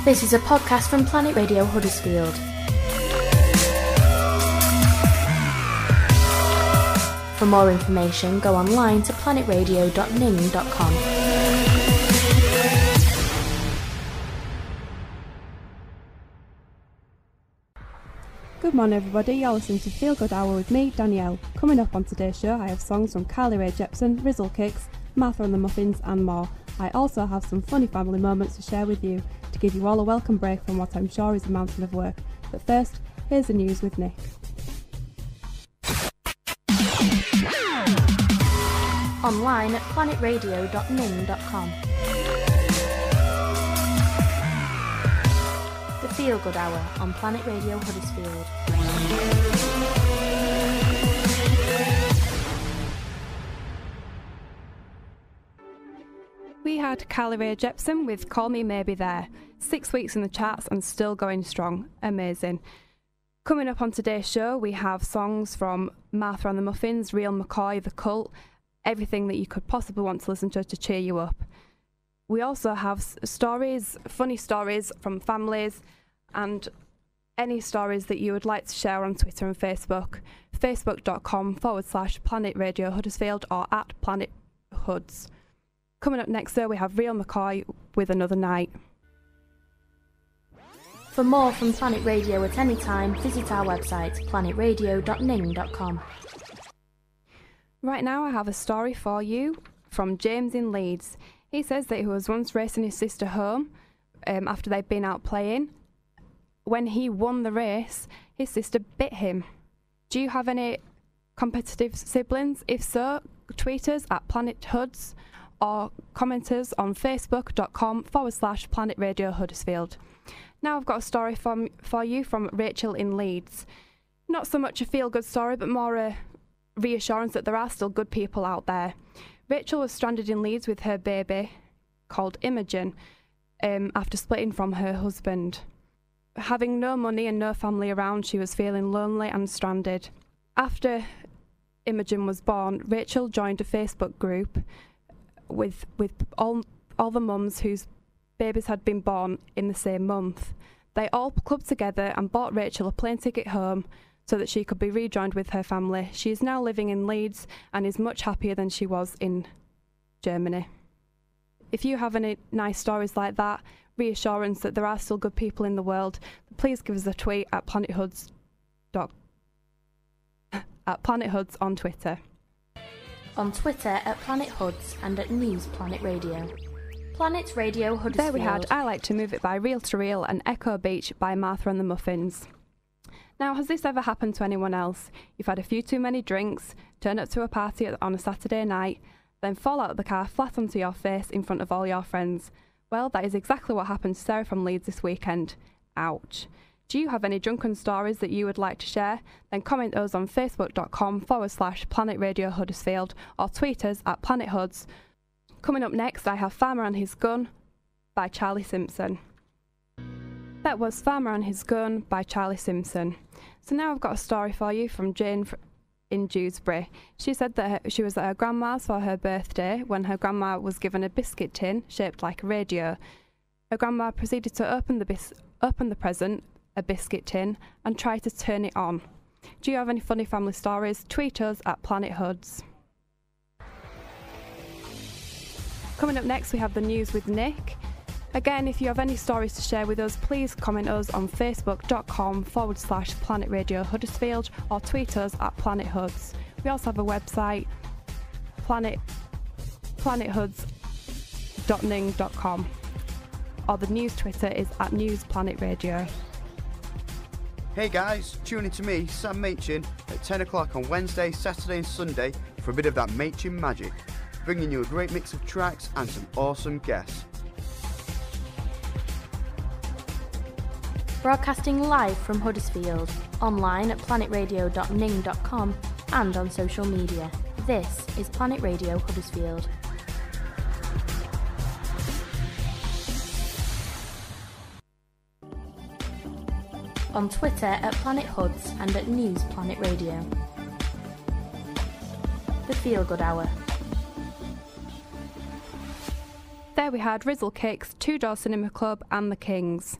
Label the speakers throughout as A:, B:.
A: This is a podcast from Planet Radio Huddersfield. For more information, go online to planetradio.ning.com.
B: Good morning everybody, you're listening to Feel Good Hour with me, Danielle. Coming up on today's show I have songs from Carly Rae Jepsen, Rizzle Kicks, Martha and the Muffins and more. I also have some funny family moments to share with you, to give you all a welcome break from what I'm sure is a mountain of work. But first, here's the news with Nick.
A: Online at planetradio.ning.com. The Feel Good Hour on Planet Radio Huddersfield.
B: We had Carly Rae Jepsen with Call Me Maybe There. 6 weeks in the charts and still going strong. Amazing. Coming up on today's show, we have songs from Martha and the Muffins, Real McCoy, The Cult, everything that you could possibly want to listen to cheer you up. We also have stories, funny stories from families, and any stories that you would like to share on Twitter and Facebook. Facebook.com/Planet Radio Huddersfield or at Planet Huds. Coming up next, though, we have Real McCoy with Another Night.
A: For more from Planet Radio at any time, visit our website, planetradio.ning.com.
B: Right now, I have a story for you from James in Leeds. He says that he was once racing his sister home after they'd been out playing. When he won the race, his sister bit him. Do you have any competitive siblings? If so, tweet us at Planet Huds or commenters on facebook.com/Planet Radio Huddersfield. Now I've got a story for you from Rachel in Leeds. Not so much a feel-good story, but more a reassurance that there are still good people out there. Rachel was stranded in Leeds with her baby, called Imogen, after splitting from her husband. Having no money and no family around, she was feeling lonely and stranded. After Imogen was born, Rachel joined a Facebook group with all the mums whose babies had been born in the same month. They all clubbed together and bought Rachel a plane ticket home so that she could be rejoined with her family. She is now living in Leeds and is much happier than she was in Germany. If you have any nice stories like that, reassurance that there are still good people in the world, please give us a tweet at Planet Huds on Twitter.
A: On Twitter at Planet Huds and at News Planet Radio. Planet Radio Huddersfield.
B: There we had I Like to Move It by Reel to Reel and Echo Beach by Martha and the Muffins. Now, has this ever happened to anyone else? You've had a few too many drinks, turned up to a party on a Saturday night, then fall out of the car flat onto your face in front of all your friends. Well, that is exactly what happened to Sarah from Leeds this weekend. Ouch. Do you have any drunken stories that you would like to share? Then comment those on facebook.com/Planet Radio Huddersfield or tweet us at Planet Huds. Coming up next, I have Farmer and His Gun by Charlie Simpson. That was Farmer and His Gun by Charlie Simpson. So now I've got a story for you from Jane in Dewsbury. She said that she was at her grandma's for her birthday when her grandma was given a biscuit tin shaped like a radio. Her grandma proceeded to open the present, a biscuit tin, and try to turn it on. Do you have any funny family stories? Tweet us at Planet Huds. Coming up next, we have the news with Nick. Again, if you have any stories to share with us, please comment us on facebook.com/Planet Radio Huddersfield or tweet us at Planet Huds. We also have a website, planethuds.ning.com, or the news Twitter is at News Planet Radio.
C: Hey guys, tune in to me, Sam Machin, at 10 o'clock on Wednesday, Saturday and Sunday for a bit of that Machin magic, bringing you a great mix of tracks and some awesome guests.
A: Broadcasting live from Huddersfield, online at planetradio.ning.com and on social media. This is Planet Radio Huddersfield. On Twitter at Planet Huds and at News Planet Radio. The Feel Good Hour.
B: There we had Rizzle Kicks, Two Door Cinema Club and The Kings.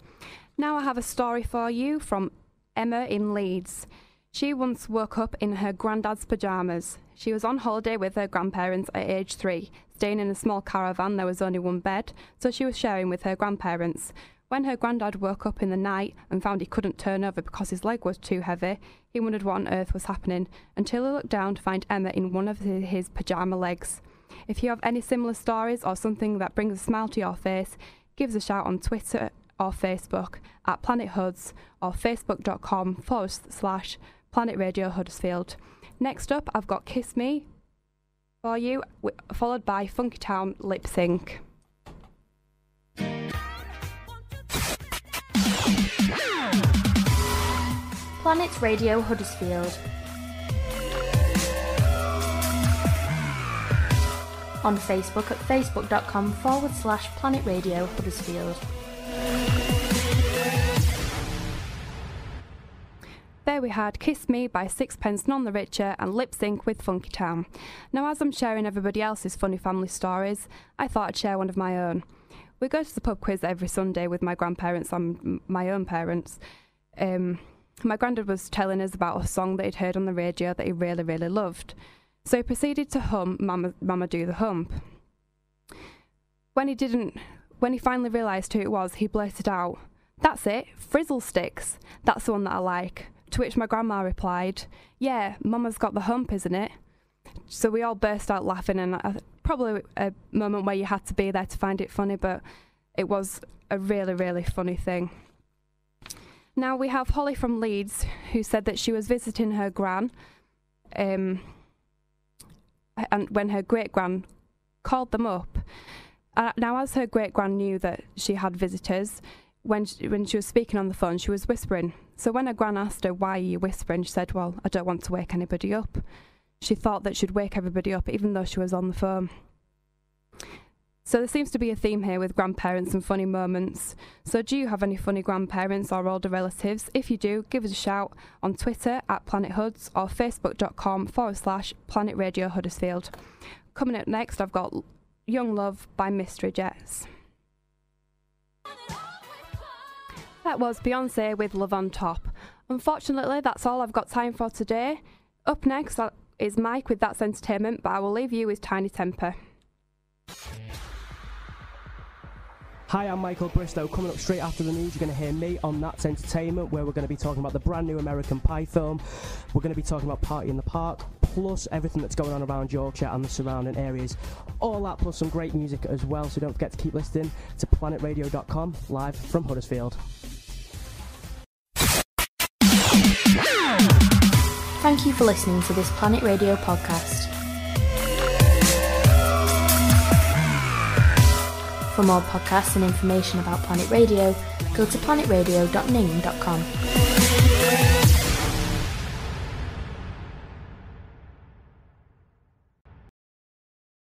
B: Now I have a story for you from Emma in Leeds. She once woke up in her granddad's pyjamas. She was on holiday with her grandparents at age 3. Staying in a small caravan, there was only one bed, so she was sharing with her grandparents. When her granddad woke up in the night and found he couldn't turn over because his leg was too heavy, he wondered what on earth was happening, until he looked down to find Emma in one of his pyjama legs. If you have any similar stories or something that brings a smile to your face, give us a shout on Twitter or Facebook at Planet Huds or facebook.com/Planet Radio Huddersfield. Next up, I've got Kiss Me for you, followed by Funky Town Lip Sync.
A: Planet Radio Huddersfield. On Facebook at facebook.com/Planet Radio Huddersfield.
B: There we had Kiss Me by Sixpence None the Richer and Lip Sync with Funky Town. Now, as I'm sharing everybody else's funny family stories, I thought I'd share one of my own. We go to the pub quiz every Sunday with my grandparents and my own parents. My granddad was telling us about a song that he'd heard on the radio that he really, really loved. So he proceeded to hum Mama Do the Hump. When he finally realised who it was, he blurted out, "That's it, Frizzle Sticks. That's the one that I like." To which my grandma replied, "Yeah, Mama's got the hump, isn't it?" So we all burst out laughing, and probably a moment where you had to be there to find it funny, but it was a really, really funny thing. Now we have Holly from Leeds, who said that she was visiting her gran, and when her great-gran called them up. Now, as her great-gran knew that she had visitors, when she was speaking on the phone, she was whispering. So when her gran asked her, "Why are you whispering?" she said, "Well, I don't want to wake anybody up." She thought that she'd wake everybody up, even though she was on the phone. So there seems to be a theme here with grandparents and funny moments. So do you have any funny grandparents or older relatives? If you do, give us a shout on Twitter at Planet Huds or facebook.com/Planet Radio Huddersfield. Coming up next, I've got Young Love by Mystery Jets. That was Beyonce with Love on Top. Unfortunately, that's all I've got time for today. Up next is Mike with That's Entertainment, but I will leave you with Tiny Temper.
D: Hi, I'm Michael Bristow. Coming up straight after the news, you're going to hear me on That's Entertainment, where we're going to be talking about the brand new American Pie film. We're going to be talking about Party in the Park, plus everything that's going on around Yorkshire and the surrounding areas. All that plus some great music as well, so don't forget to keep listening to planetradio.com, live from Huddersfield.
A: Thank you for listening to this Planet Radio podcast. For more podcasts and information about Planet Radio, go to planetradio.ning.com.